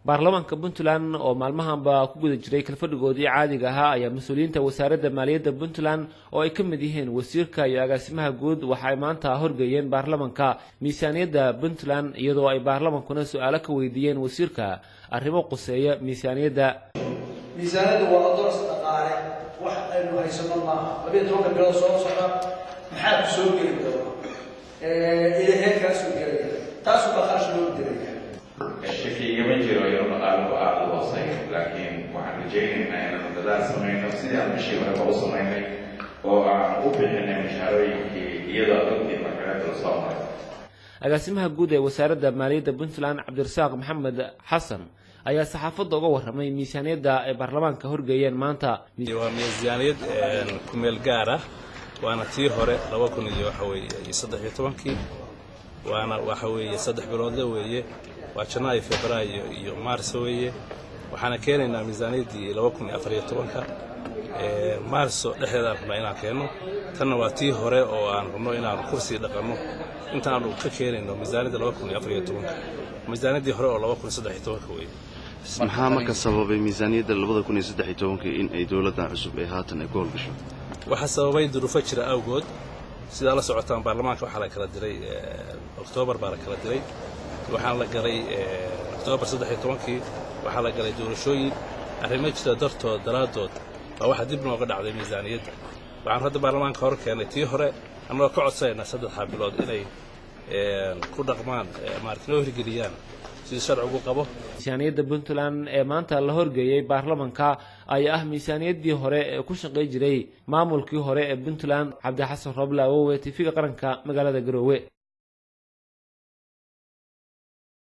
baarlamaanka Puntland oo maalmahanba ku guda jiray kalfadhigoodii caadiga ahaa ayaa mas'uuliyiinta wasaaradda maaliyadda Puntland oo ay ka mid yihiin wasiirka iyo agaasimaha guud waxa ay maanta horgeeyeen baarlamaanka miisaaniyadda Puntland iyadoo ay baarlamaankuna su'aalo ka weydiiyeen wasiirka arrimo quseeya miisaaniyadda waa doorka dhaqaale wax aynu haysano ma 12 bilood soo socda maxaa soo geli doona ilaahay ka soo gelaya taas oo kharash loo diray الشكل يمجر ويرمى وأعلى وصية لكن وعن رجالنا أن المدرسة سمعنا سيدا مشي ولا سمعنا وأوبنا مشاريع يدا ضد المكانات الصامتة. agaasimaha guud ee wasaaradda maaliyadda Puntland Cabdirasaaq Maxamed Xasan ayaa saxaafadda uga warramay miisaaniyadda ay baarlamaanka horgeeyeen maanta. waa miisaaniyad ku meel gaar ah waana tii hore 2013 waana waxa weeye 3 bilood weeye waa Janaayo Febraayo iyo Maarso weeye waxaana keenaynaa miisaaniyaddii 2014 Maarso dhexdeeda rabnaa inaan keeno tanna waa tii hore oo aan rabno inaan kursi dhaqano intaan ka keenayno miisaaniyadda 2014 miisaaniyaddii hore oo 2013 weeye maxaa marka sababay miisaaniyadda 2013 in ay dawladda cusub ee haatan ay ku howlgasho waxa sababay duruufo jira awgood sida la socotaan baarlamaanka waxa la kala diray Oktoobar baa la kala diray waxaan la galay Oktoobar 13 waxaa la galay doorashooyin arrimo jira daraadood waxa dib nooga dhacday miisaaniyadda waxaan hadda baarlamaanka hor keenay tii hore anoo ka codsanayna 3 bilood inay ku dhaqmaan maartino hirgeliyaan si sharcigu qabo miisaaniyadda Puntland ee maanta la horgeeyay baarlamaanka ayaa ah miisaaniyaddii hore ee ku shaqeey jiray maamulkii hore ee Puntland Cabdi Xasan Roble oo TV qaranka magaalada Garowe.